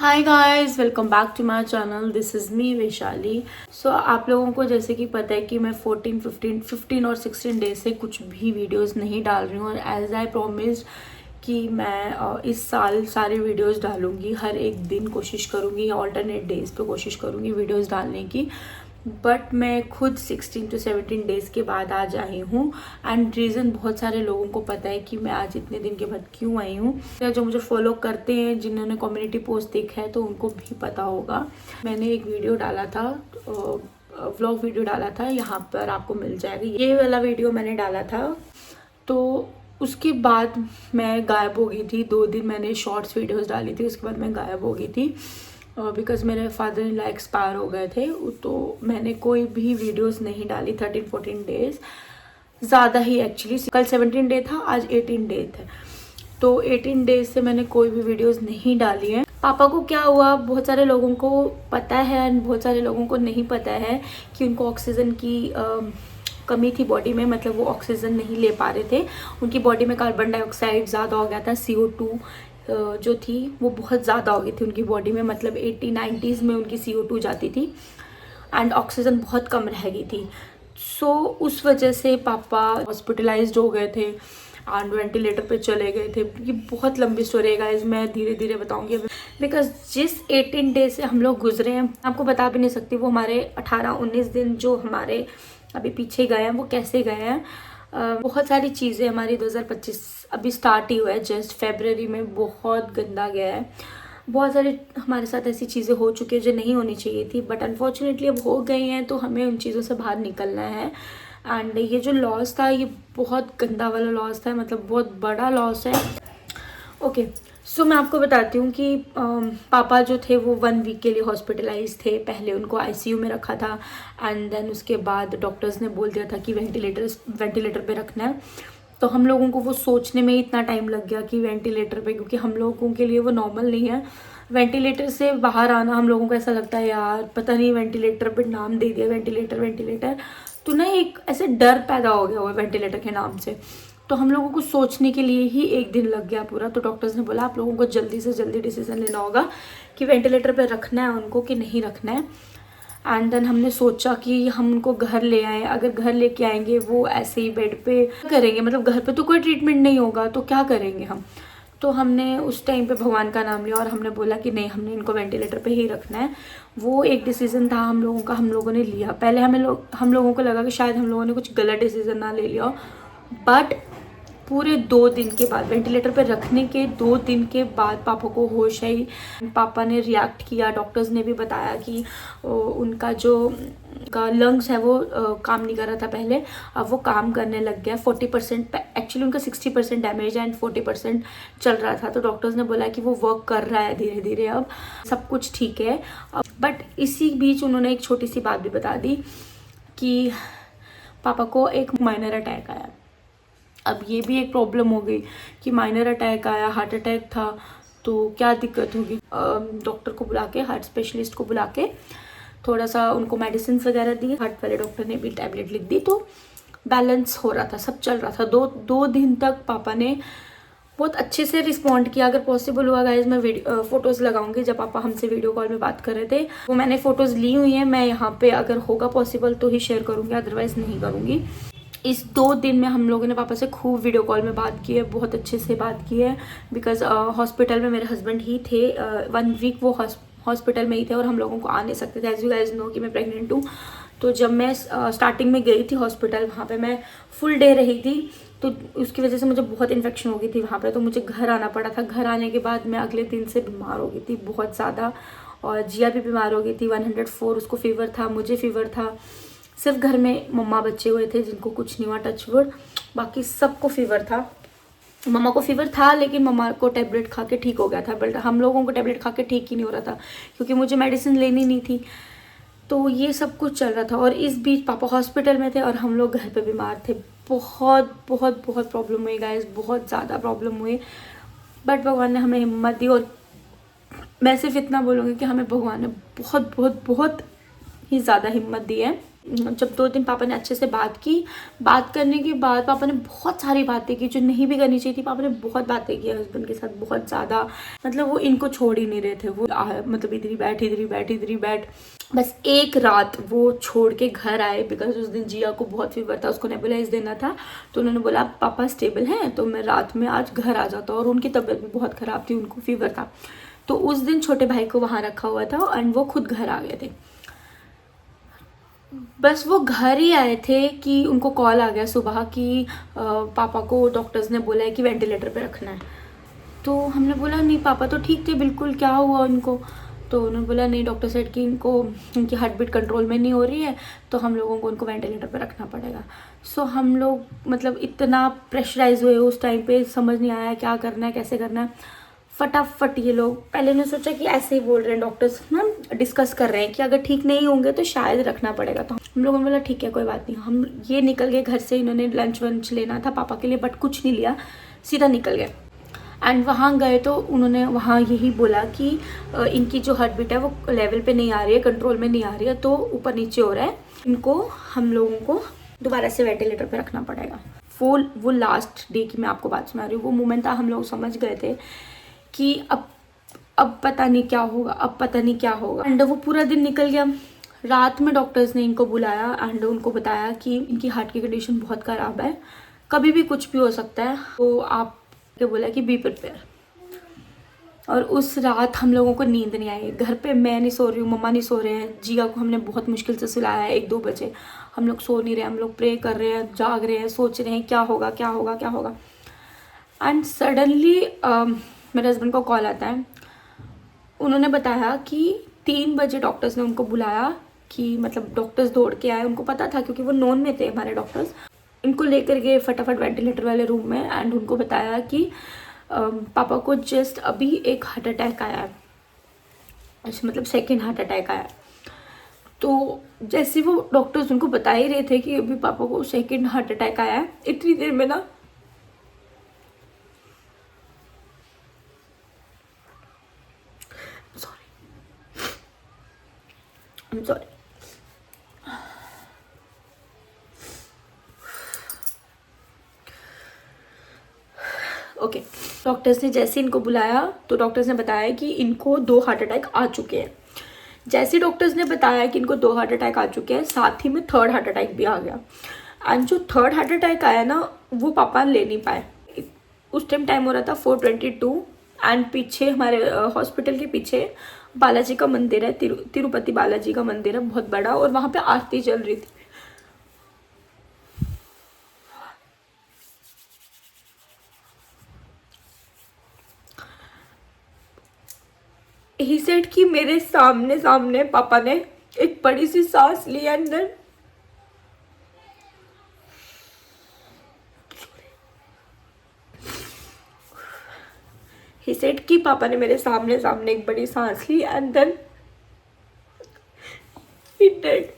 Hi guys, welcome back to my channel. This is me Vaishali. सो आप लोगों को जैसे कि पता है कि मैं 15 और 16 डेज से कुछ भी वीडियोस नहीं डाल रही हूँ, और एज आई प्रॉमिस्ड कि मैं इस साल सारे वीडियोस डालूंगी। हर एक दिन कोशिश करूँगी, ऑल्टरनेट डेज पे कोशिश करूँगी वीडियोस डालने की। बट मैं खुद 16 to 17 डेज़ के बाद आज आई हूँ, एंड रीज़न बहुत सारे लोगों को पता है कि मैं आज इतने दिन के बाद क्यों आई हूँ। जो मुझे फॉलो करते हैं, जिन्होंने कम्युनिटी पोस्ट देखा है, तो उनको भी पता होगा। मैंने एक वीडियो डाला था, व्लॉग वीडियो डाला था, यहाँ पर आपको मिल जाएगा। ये वाला वीडियो मैंने डाला था, तो उसके बाद मैं गायब हो गई थी। 2 दिन मैंने शॉर्ट्स वीडियोस डाली थी, उसके बाद मैं गायब हो गई थी बिकॉज मेरे फादर इन लॉ एक्सपायर हो गए थे। तो मैंने कोई भी वीडियोस नहीं डाली 13-14 डेज, ज़्यादा ही एक्चुअली। कल 17 डे था, आज 18 डे थे, तो 18 डेज से मैंने कोई भी वीडियोस नहीं डाली है। पापा को क्या हुआ, बहुत सारे लोगों को पता है एंड बहुत सारे लोगों को नहीं पता है कि उनको ऑक्सीजन की कमी थी बॉडी में। मतलब वो ऑक्सीजन नहीं ले पा रहे थे, उनकी बॉडी में कार्बन डाइऑक्साइड ज़्यादा हो गया था। CO2 जो थी वो बहुत ज़्यादा हो गई थी उनकी बॉडी में, मतलब 80-90s में उनकी CO2 जाती थी, एंड ऑक्सीजन बहुत कम रह गई थी। सो उस वजह से पापा हॉस्पिटलाइज्ड हो गए थे एंड वेंटिलेटर पे चले गए थे। ये बहुत लंबी स्टोरी है गाइस, मैं धीरे धीरे बताऊंगी, बिकॉज जिस 18 डे से हम लोग गुजरे हैं, आपको बता भी नहीं सकती। वो हमारे 18-19 दिन जो हमारे अभी पीछे गए हैं, वो कैसे गए हैं। बहुत सारी चीज़ें हमारी 2025 अभी स्टार्ट ही हुआ है, जस्ट फेबररी में बहुत गंदा गया है। बहुत सारी हमारे साथ ऐसी चीज़ें हो चुकी है जो नहीं होनी चाहिए थी, बट अनफॉर्चुनेटली अब हो गई हैं, तो हमें उन चीज़ों से बाहर निकलना है। एंड ये जो लॉस था, ये बहुत गंदा वाला लॉस था, मतलब बहुत बड़ा लॉस है। ओके, सो मैं आपको बताती हूँ कि पापा जो थे वो 1 वीक के लिए हॉस्पिटलाइज थे। पहले उनको ICU में रखा था, एंड देन उसके बाद डॉक्टर्स ने बोल दिया था कि वेंटिलेटर पे रखना है। तो हम लोगों को वो सोचने में इतना टाइम लग गया कि वेंटिलेटर पे, क्योंकि हम लोगों के लिए वो नॉर्मल नहीं है। वेंटिलेटर से बाहर आना हम लोगों को ऐसा लगता है, यार पता नहीं वेंटिलेटर पे नाम दे दिया, वेंटिलेटर, तो ना एक ऐसे डर पैदा हो गया हुआ वेंटिलेटर के नाम से। तो हम लोगों को सोचने के लिए ही 1 दिन लग गया पूरा। तो डॉक्टर्स ने बोला आप लोगों को जल्दी से जल्दी डिसीजन लेना होगा कि वेंटिलेटर पे रखना है उनको कि नहीं रखना है। एंड देन हमने सोचा कि हम उनको घर ले आएँ। अगर घर लेके आएंगे, वो ऐसे ही बेड पे करेंगे, मतलब घर पे तो कोई ट्रीटमेंट नहीं होगा, तो क्या करेंगे हम। तो हमने उस टाइम पे भगवान का नाम लिया और हमने बोला कि नहीं, हमने इनको वेंटिलेटर पे ही रखना है। वो एक डिसीजन था हम लोगों का, हम लोगों ने लिया। पहले हम लोगों को लगा कि शायद हम लोगों ने कुछ गलत डिसीजन ना ले लिया हो, बट पूरे 2 दिन के बाद, वेंटिलेटर पर रखने के 2 दिन के बाद पापा को होश आई। पापा ने रिएक्ट किया। डॉक्टर्स ने भी बताया कि उनका जो का लंग्स है वो काम नहीं कर रहा था पहले, अब वो काम करने लग गया। 40%, एक्चुअली उनका 60% डैमेज है एंड 40% चल रहा था। तो डॉक्टर्स ने बोला कि वो वर्क कर रहा है धीरे धीरे, अब सब कुछ ठीक है। बट इसी बीच उन्होंने एक छोटी सी बात भी बता दी कि पापा को एक माइनर अटैक आया। अब ये भी एक प्रॉब्लम हो गई कि माइनर अटैक आया, हार्ट अटैक था, तो क्या दिक्कत होगी। डॉक्टर को बुला के, हार्ट स्पेशलिस्ट को बुला के थोड़ा सा उनको मेडिसिन वगैरह दी। हार्ट वाले डॉक्टर ने भी टैबलेट लिख दी, तो बैलेंस हो रहा था, सब चल रहा था। दो दिन तक पापा ने बहुत अच्छे से रिस्पॉन्ड किया। अगर पॉसिबल हुआ गाइज, मैं फोटोज़ लगाऊंगी जब पापा हमसे वीडियो कॉल में बात कर रहे थे, वो मैंने फ़ोटोज़ ली हुई हैं। मैं यहाँ पे अगर होगा पॉसिबल तो ही शेयर करूँगी, अदरवाइज़ नहीं करूँगी। इस 2 दिन में हम लोगों ने पापा से खूब वीडियो कॉल में बात की है, बहुत अच्छे से बात की है। बिकॉज हॉस्पिटल में मेरे हस्बैंड ही थे। 1 वीक वो हॉस्पिटल में ही थे और हम लोगों को आ नहीं सकते थे। एज यू गाइज नो कि मैं प्रेग्नेंट हूँ। तो जब मैं स्टार्टिंग में गई थी हॉस्पिटल, वहाँ पे मैं फुल डे रही थी, तो उसकी वजह से मुझे बहुत इन्फेक्शन हो गई थी वहाँ पे। तो मुझे घर आना पड़ा था। घर आने के बाद मैं अगले दिन से बीमार हो गई थी बहुत ज़्यादा, और जिया भी बीमार हो गई थी। 104 उसको फीवर था, मुझे फीवर था। सिर्फ घर में मम्मा बच्चे हुए थे जिनको कुछ नहीं हुआ, टचवुड। बाकी सबको फीवर था। मम्मा को फीवर था, लेकिन मम्मा को टैबलेट खा के ठीक हो गया था, बट हम लोगों को टैबलेट खा के ठीक ही नहीं हो रहा था, क्योंकि मुझे मेडिसिन लेनी नहीं थी। तो ये सब कुछ चल रहा था, और इस बीच पापा हॉस्पिटल में थे और हम लोग घर पे बीमार थे। बहुत बहुत बहुत प्रॉब्लम हुई गाइस, बहुत ज़्यादा प्रॉब्लम हुई। बट भगवान ने हमें हिम्मत दी, और मैं सिर्फ इतना बोलूँगी कि हमें भगवान ने बहुत बहुत बहुत ही ज़्यादा हिम्मत दी है। जब 2 दिन पापा ने अच्छे से बात की, बात करने के बाद पापा ने बहुत सारी बातें की जो नहीं भी करनी चाहिए थी। पापा ने बहुत बातें की हस्बैंड के साथ, बहुत ज़्यादा। मतलब वो इनको छोड़ ही नहीं रहे थे। वो मतलब इधर ही बैठ, इधर ही बैठ, इधर ही बैठ। बस एक रात वो छोड़ के घर आए, बिकॉज उस दिन जिया को बहुत फीवर था, उसको नेबुलाइज देना था। तो उन्होंने बोला पापा स्टेबल हैं तो मैं रात में आज घर आ जाता हूँ। और उनकी तबीयत भी बहुत ख़राब थी, उनको फीवर था। तो उस दिन छोटे भाई को वहाँ रखा हुआ था एंड वो खुद घर आ गए थे। बस वो घर ही आए थे कि उनको कॉल आ गया सुबह कि पापा को डॉक्टर्स ने बोला है कि वेंटिलेटर पे रखना है। तो हमने बोला नहीं, पापा तो ठीक थे बिल्कुल, क्या हुआ उनको? तो उन्होंने बोला नहीं, डॉक्टर सेड कि इनकी हार्ट बीट कंट्रोल में नहीं हो रही है, तो हम लोगों को उनको वेंटिलेटर पे रखना पड़ेगा। सो हम लोग मतलब इतना प्रेशराइज हुए उस टाइम पे, समझ नहीं आया क्या करना है, कैसे करना है। फटाफट ये लोग, पहले ने सोचा कि ऐसे ही बोल रहे हैं डॉक्टर्स ना, डिस्कस कर रहे हैं कि अगर ठीक नहीं होंगे तो शायद रखना पड़ेगा। तो हम लोगों ने बोला ठीक है कोई बात नहीं। हम ये निकल गए घर से, इन्होंने लंच वंच लेना था पापा के लिए बट कुछ नहीं लिया, सीधा निकल गए। एंड वहाँ गए तो उन्होंने वहाँ यही बोला कि इनकी जो हार्ट बीट है वो लेवल पे नहीं आ रही है, कंट्रोल में नहीं आ रही है, तो ऊपर नीचे हो रहा है, इनको हम लोगों को दोबारा से वेंटिलेटर पे रखना पड़ेगा। वो लास्ट डे की मैं आपको बात सुना रही हूँ। वो मोमेंट था, हम लोग समझ गए थे कि अब पता नहीं क्या होगा, अब पता नहीं क्या होगा। एंड वो पूरा दिन निकल गया। रात में डॉक्टर्स ने इनको बुलाया एंड उनको बताया कि इनकी हार्ट की कंडीशन बहुत ख़राब है, कभी भी कुछ भी हो सकता है, तो आप के बोला कि बी प्रिपेयर। और उस रात हम लोगों को नींद नहीं आई। घर पे मैं नहीं सो रही हूँ, मम्मा नहीं सो रहे हैं, जिया को हमने बहुत मुश्किल से सुलाया है 1-2 बजे। हम लोग सो नहीं रहे, हम लोग प्रे कर रहे हैं, जाग रहे हैं, सोच रहे हैं क्या होगा क्या होगा क्या होगा। एंड सडनली मेरे हस्बैंड को कॉल आता है। उन्होंने बताया कि 3 बजे डॉक्टर्स ने उनको बुलाया कि मतलब डॉक्टर्स दौड़ के आए, उनको पता था क्योंकि वो नॉन में थे हमारे डॉक्टर्स। इनको लेकर गए फटाफट वेंटिलेटर वाले रूम में एंड उनको बताया कि पापा को जस्ट अभी एक हार्ट अटैक आया है, अच्छा मतलब सेकेंड हार्ट अटैक आया है। तो जैसे वो डॉक्टर्स उनको बता ही रहे थे कि अभी पापा को सेकेंड हार्ट अटैक आया है, इतनी देर में ना सॉरी ओके। डॉक्टर्स ने जैसे इनको बुलाया तो डॉक्टर्स ने बताया कि इनको 2 हार्ट अटैक आ चुके हैं। जैसे डॉक्टर्स ने बताया कि इनको 2 हार्ट अटैक आ चुके हैं, साथ ही में 3rd हार्ट अटैक भी आ गया। एंड जो 3rd हार्ट अटैक आया ना, वो पापा ले नहीं पाए। उस टाइम हो रहा था 4:22 एंड पीछे हमारे हॉस्पिटल के पीछे बालाजी का मंदिर है, तिरुपति बालाजी का मंदिर है बहुत बड़ा, और वहाँ पे आरती चल रही थी। ही सेड कि मेरे सामने पापा ने एक बड़ी सी सांस ली एंड देन ही सेड कि पापा ने मेरे सामने एक बड़ी सांस ली and then he did.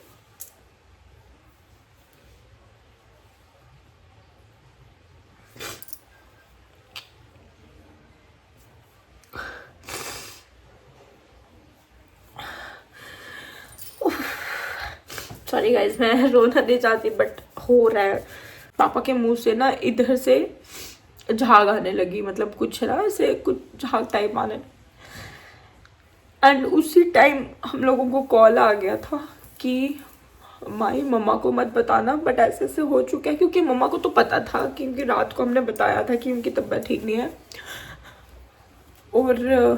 Sorry guys, मैं रोना नहीं चाहती बट हो रहा है। पापा के मुंह से ना इधर से झाग आने लगी, मतलब कुछ ना ऐसे कुछ झाग टाइप आने। एंड उसी टाइम हम लोगों को कॉल आ गया था कि माई मम्मा को मत बताना बट ऐसे ऐसे हो चुका है, क्योंकि मम्मा को तो पता था क्योंकि रात को हमने बताया था कि उनकी तबीयत ठीक नहीं है। और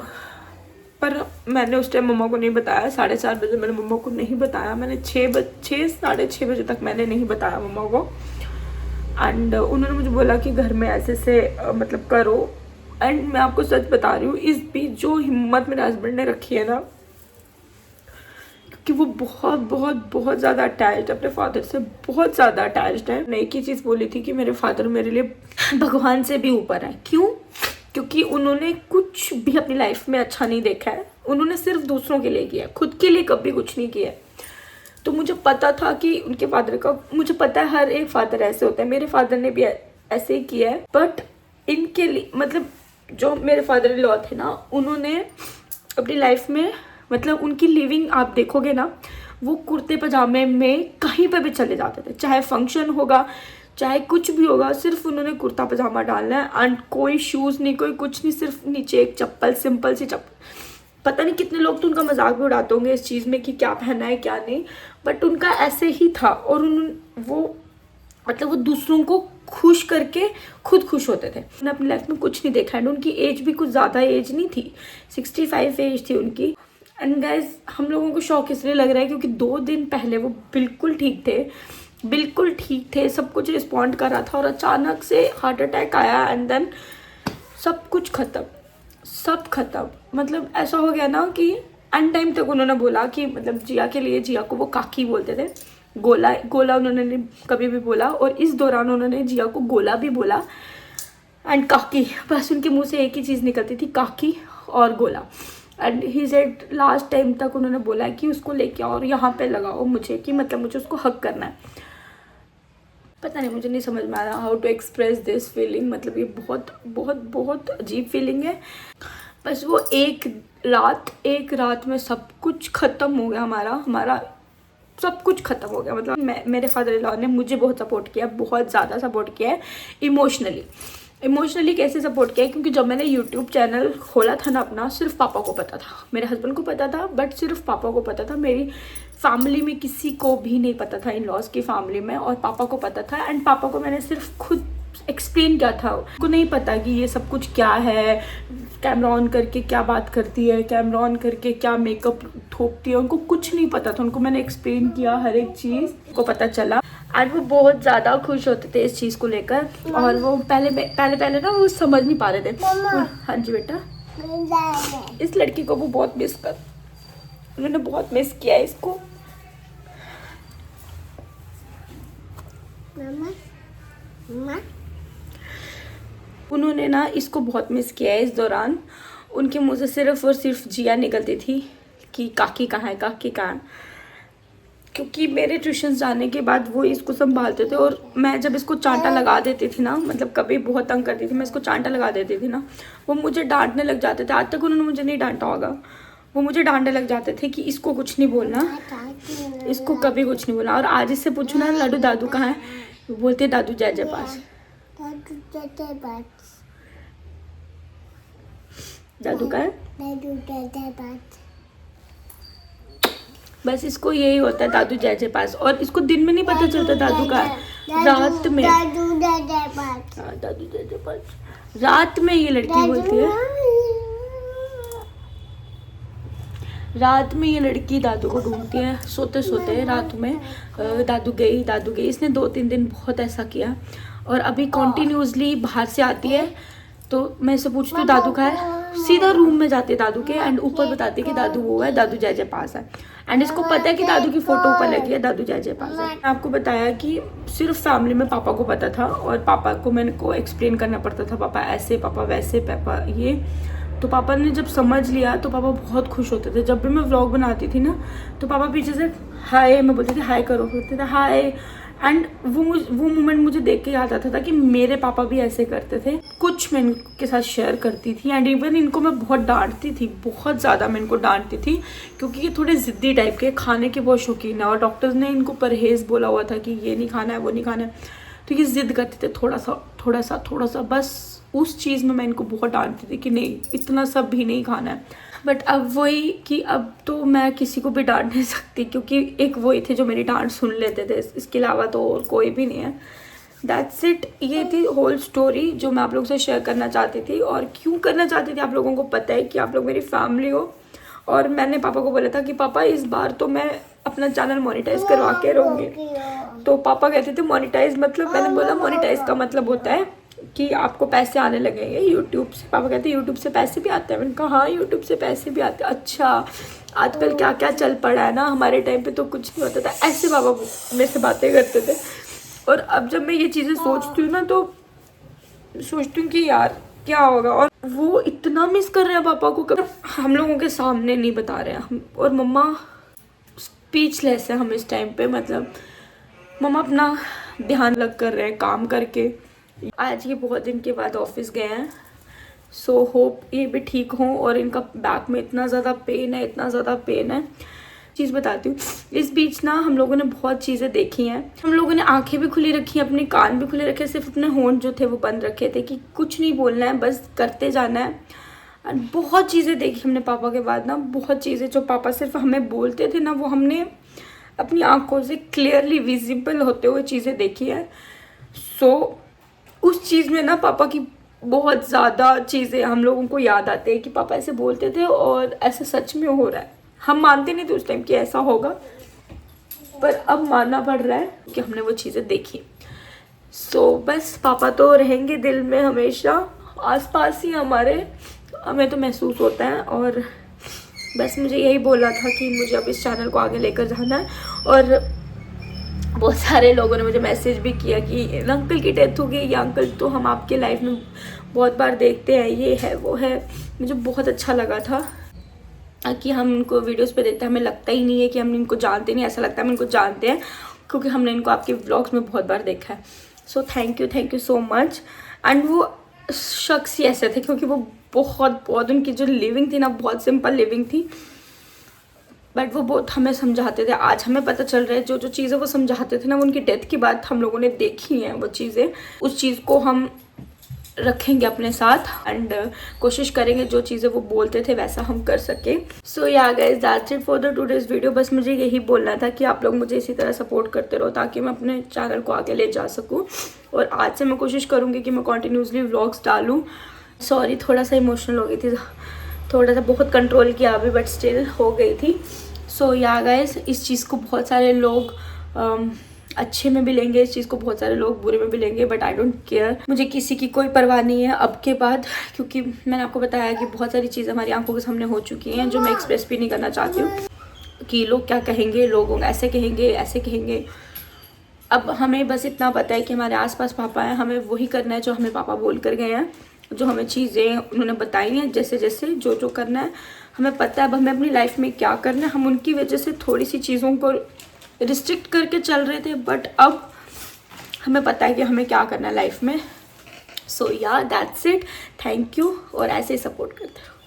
पर मैंने उस टाइम मम्मा को नहीं बताया। 4:30 बजे मैंने मम्मा को नहीं बताया। मैंने 6 बजे तक मैंने नहीं बताया मम्मा को। एंड उन्होंने मुझे बोला कि घर में ऐसे से मतलब करो। एंड मैं आपको सच बता रही हूँ, इस बीच जो हिम्मत मेरे हस्बैंड ने रखी है ना, क्योंकि वो बहुत ज़्यादा अटैच्ड अपने फादर से, बहुत ज़्यादा अटैच्ड है। मैं एक ही चीज़ बोली थी कि मेरे फादर मेरे लिए भगवान से भी ऊपर है। क्यों? क्योंकि उन्होंने कुछ भी अपनी लाइफ में अच्छा नहीं देखा है। उन्होंने सिर्फ दूसरों के लिए किया, खुद के लिए कभी कुछ नहीं किया। तो मुझे पता था कि उनके फादर का, मुझे पता है हर एक फादर ऐसे होता है, मेरे फादर ने भी ऐसे ही किया है। बट इनके लिए मतलब जो मेरे फादर इन लॉ थे ना, उन्होंने अपनी लाइफ में मतलब उनकी लिविंग आप देखोगे ना, वो कुर्ते पजामे में कहीं पे भी चले जाते थे, चाहे फंक्शन होगा चाहे कुछ भी होगा, सिर्फ उन्होंने कुर्ता पजामा डालना है एंड कोई शूज़ नहीं, कोई कुछ नहीं, सिर्फ नीचे एक चप्पल, सिंपल सी चप्पल। पता नहीं कितने लोग तो उनका मजाक भी उड़ाते होंगे इस चीज़ में कि क्या पहना है क्या नहीं, बट उनका ऐसे ही था। और वो मतलब वो दूसरों को खुश करके खुद खुश होते थे। उन्होंने अपनी लाइफ में कुछ नहीं देखा एंड उनकी एज भी कुछ ज़्यादा एज नहीं थी, 65 एज थी उनकी। एंड गाइज हम लोगों को शौक इसलिए लग रहा है क्योंकि 2 दिन पहले वो बिल्कुल ठीक थे, बिल्कुल ठीक थे, सब कुछ रिस्पॉन्ड कर रहा था और अचानक से हार्ट अटैक आया एंड देन सब कुछ ख़त्म, सब ख़त्म। मतलब ऐसा हो गया ना कि एंड टाइम तक उन्होंने बोला कि मतलब जिया के लिए, जिया को वो काकी बोलते थे, गोला गोला उन्होंने नहीं कभी भी बोला, और इस दौरान उन्होंने जिया को गोला भी बोला एंड काकी, बस उनके मुंह से एक ही चीज़ निकलती थी, काकी और गोला। And he said last time तक उन्होंने बोला कि उसको लेके आओ और यहाँ पे लगाओ मुझे, कि मतलब मुझे उसको हक करना है। पता नहीं, मुझे नहीं समझ में आ रहा how to express this feeling. मतलब ये बहुत बहुत बहुत अजीब फीलिंग है। बस वो एक रात में सब कुछ ख़त्म हो गया, हमारा सब कुछ ख़त्म हो गया। मतलब मेरे फादर इन लॉ ने मुझे बहुत सपोर्ट किया, बहुत ज़्यादा सपोर्ट किया है। इमोशनली कैसे सपोर्ट किया है, क्योंकि जब मैंने यूट्यूब चैनल खोला था ना अपना, सिर्फ पापा को पता था, मेरे हस्बैंड को पता था, बट सिर्फ पापा को पता था। मेरी फैमिली में किसी को भी नहीं पता था, इन लॉज की फैमिली में, और पापा को पता था। एंड पापा को मैंने सिर्फ खुद एक्सप्लेन किया था, उनको नहीं पता कि ये सब कुछ क्या है, कैमरा ऑन करके क्या बात करती है, कैमरा ऑन करके क्या मेकअप ठोकती है, उनको कुछ नहीं पता था। उनको मैंने एक्सप्लेन किया हर एक चीज़, को पता चला एंड वो बहुत ज़्यादा खुश होते थे इस चीज़ को लेकर। और वो पहले ना वो समझ नहीं पा रहे थे। हाँ जी बेटा, इस लड़की को वो बहुत मिस कर, उन्होंने बहुत मिस किया है इसको। उन्होंने ना इसको बहुत मिस किया है इस दौरान। उनके मुंह से सिर्फ और सिर्फ जिया निकलती थी कि काकी कहाँ है, काकी कहाँ है। क्योंकि मेरे ट्यूशन जाने के बाद वो इसको संभालते थे, और मैं जब इसको चांटा लगा देती थी ना, मतलब कभी बहुत तंग करती थी, मैं इसको चांटा लगा देती थी ना, वो मुझे डांटने लग जाते थे। आज तक उन्होंने मुझे नहीं डांटा होगा, वो मुझे डांटने लग जाते थे कि इसको कुछ नहीं बोलना, इसको कभी कुछ नहीं बोलना। और आज इससे पूछो ना लड्डू दादू कहाँ है, वो बोलते दादू जय जय पास, दादू कहाँ है, बस इसको यही होता है दादू जय जय पास। और इसको दिन में नहीं पता चलता दादू का, रात में दादू जय जय पास, रात में ये लड़की बोलती है, रात में ये लड़की दादू को ढूंढती है, सोते सोते रात में दादू गई। इसने 2-3 दिन बहुत ऐसा किया, और अभी कॉन्टिन्यूसली बाहर से आती है तो मैं इसे पूछती हूँ दादू का है, सीधा रूम में जाती है दादू के एंड ऊपर बताती है कि दादू वो है, दादू जय जय पास है। एंड इसको पता है कि दादू की फोटो ऊपर लगी है, दादू जय जय पास है। मैंने आपको बताया कि सिर्फ फैमिली में पापा को पता था, और पापा को मैंने को एक्सप्लेन करना पड़ता था, पापा ऐसे, पापा वैसे, पापा ये। तो पापा ने जब समझ लिया तो पापा बहुत खुश होते थे। जब भी मैं व्लॉग बनाती थी ना तो पापा पीछे से हाय, मैं बोलती थी हाय करो, बोलते थे हाय। एंड वो मोमेंट मुझे देख के याद आता था कि मेरे पापा भी ऐसे करते थे। कुछ मैं इनके साथ शेयर करती थी, एंड इवन इनको मैं बहुत डांटती थी, बहुत ज़्यादा मैं इनको डांटती थी, क्योंकि ये थोड़े ज़िद्दी टाइप के, खाने के बहुत शौकीन है, और डॉक्टर्स ने इनको परहेज़ बोला हुआ था कि ये नहीं खाना है, वो नहीं खाना है। तो ये ज़िद्द करते थे थोड़ा सा, बस उस चीज़ में मैं इनको बहुत डांटती थी कि नहीं, इतना सब भी नहीं खाना है। बट अब वही कि अब तो मैं किसी को भी डांट नहीं सकती, क्योंकि एक वही थे जो मेरी डांट सुन लेते थे, इसके अलावा तो और कोई भी नहीं है। दैट्स इट, ये थी होल स्टोरी जो मैं आप लोगों से शेयर करना चाहती थी। और क्यों करना चाहती थी, आप लोगों को पता है कि आप लोग मेरी फैमिली हो, और मैंने पापा को बोला था कि पापा इस बार तो मैं अपना चैनल मोनेटाइज करवा के रहूँगी। तो पापा कहते थे मोनेटाइज मतलब, मैंने बोला मोनेटाइज का मतलब होता है कि आपको पैसे आने लगेंगे यूट्यूब से। पापा कहते हैं यूट्यूब से पैसे भी आते हैं। मैंने कहा हाँ, यूट्यूब से पैसे भी आते हैं। अच्छा, आजकल क्या क्या चल पड़ा है ना, हमारे टाइम पे तो कुछ नहीं होता था। ऐसे पापा मेरे से बातें करते थे। और अब जब मैं ये चीज़ें सोचती हूँ ना तो सोचती हूँ कि यार क्या होगा। और वो इतना मिस कर रहे हैं पापा को, हम लोगों के सामने नहीं बता रहे हैं हम, और मम्मा स्पीचलेस है हम इस टाइम पे। मतलब मम्मा अपना ध्यान लग कर रहे हैं काम करके। आज ये बहुत दिन के बाद ऑफिस गए हैं, सो होप ये भी ठीक हों। और इनका बैक में इतना ज़्यादा पेन है, इतना ज़्यादा पेन है, चीज़ बताती हूँ, इस बीच ना हम लोगों ने बहुत चीज़ें देखी हैं। हम लोगों ने आंखें भी खुली रखी, अपने कान भी खुले रखे, सिर्फ अपने होंठ जो थे वो बंद रखे थे कि कुछ नहीं बोलना है, बस करते जाना है। और बहुत चीज़ें देखी हमने पापा के बाद ना, बहुत चीज़ें जो पापा सिर्फ हमें बोलते थे ना, वो हमने अपनी आंखों से क्लियरली विजिबल होते हुए चीज़ें देखी है। सो उस चीज़ में ना पापा की बहुत ज़्यादा चीज़ें हम लोगों को याद आते हैं कि पापा ऐसे बोलते थे और ऐसा सच में हो रहा है। हम मानते नहीं थे उस टाइम कि ऐसा होगा, पर अब मानना पड़ रहा है कि हमने वो चीज़ें देखी। सो बस पापा तो रहेंगे दिल में हमेशा, आसपास ही हमारे, हमें तो महसूस होता है। और बस मुझे यही बोलना था कि मुझे अब इस चैनल को आगे लेकर जाना है। और बहुत सारे लोगों ने मुझे मैसेज भी किया कि अंकल की डेथ हो गई, या अंकल तो हम आपके लाइफ में बहुत बार देखते हैं, ये है वो है। मुझे बहुत अच्छा लगा था कि हम इनको वीडियोस पे देखते हैं, हमें लगता ही नहीं है कि हम इनको जानते नहीं, ऐसा लगता है हम इनको जानते हैं क्योंकि हमने इनको आपके व्लॉग्स में बहुत बार देखा है। So thank you so much. And वो शख्स ही ऐसे थे क्योंकि वो बहुत उनकी जो लिविंग थी ना, बहुत सिंपल लिविंग थी, बट वो बहुत हमें समझाते थे। आज हमें पता चल रहा है जो चीज़ें वो समझाते थे ना, वो उनकी डेथ के बाद हम लोगों ने देखी हैं वो चीज़ें। उस चीज़ को हम रखेंगे अपने साथ एंड कोशिश करेंगे जो चीज़ें वो बोलते थे वैसा हम कर सके। सो या guys, that's it for the today's video. बस मुझे यही बोलना था कि आप लोग मुझे इसी तरह सपोर्ट करते रहो ताकि मैं अपने चैनल को आगे ले जा सकूँ। और आज से मैं कोशिश करूँगी कि मैं कॉन्टीन्यूसली व्लॉग्स डालूँ। सॉरी, थोड़ा सा इमोशनल हो गई थी, थोड़ा सा बहुत कंट्रोल किया अभी, बट स्टिल हो गई थी। सो या गाइस, इस चीज़ को बहुत सारे लोग अच्छे में भी लेंगे, इस चीज़ को बहुत सारे लोग बुरे में भी लेंगे, बट आई डोंट केयर। मुझे किसी की कोई परवाह नहीं है अब के बाद, क्योंकि मैंने आपको बताया कि बहुत सारी चीज़ें हमारी आंखों के सामने हो चुकी हैं जो मैं एक्सप्रेस भी नहीं करना चाहती हूँ कि लोग क्या कहेंगे, लोग ऐसे कहेंगे। अब हमें बस इतना पता है कि हमारे आसपास पापा हैं, हमें वही करना है जो हमें पापा बोल कर गए हैं, जो हमें चीज़ें उन्होंने बताई हैं, जैसे जो करना है हमें पता है। अब हमें अपनी लाइफ में क्या करना है, हम उनकी वजह से थोड़ी सी चीज़ों को रिस्ट्रिक्ट करके चल रहे थे, बट अब हमें पता है कि हमें क्या करना है लाइफ में। सो या दैट्स इट, थैंक यू, और ऐसे ही सपोर्ट करते रहो।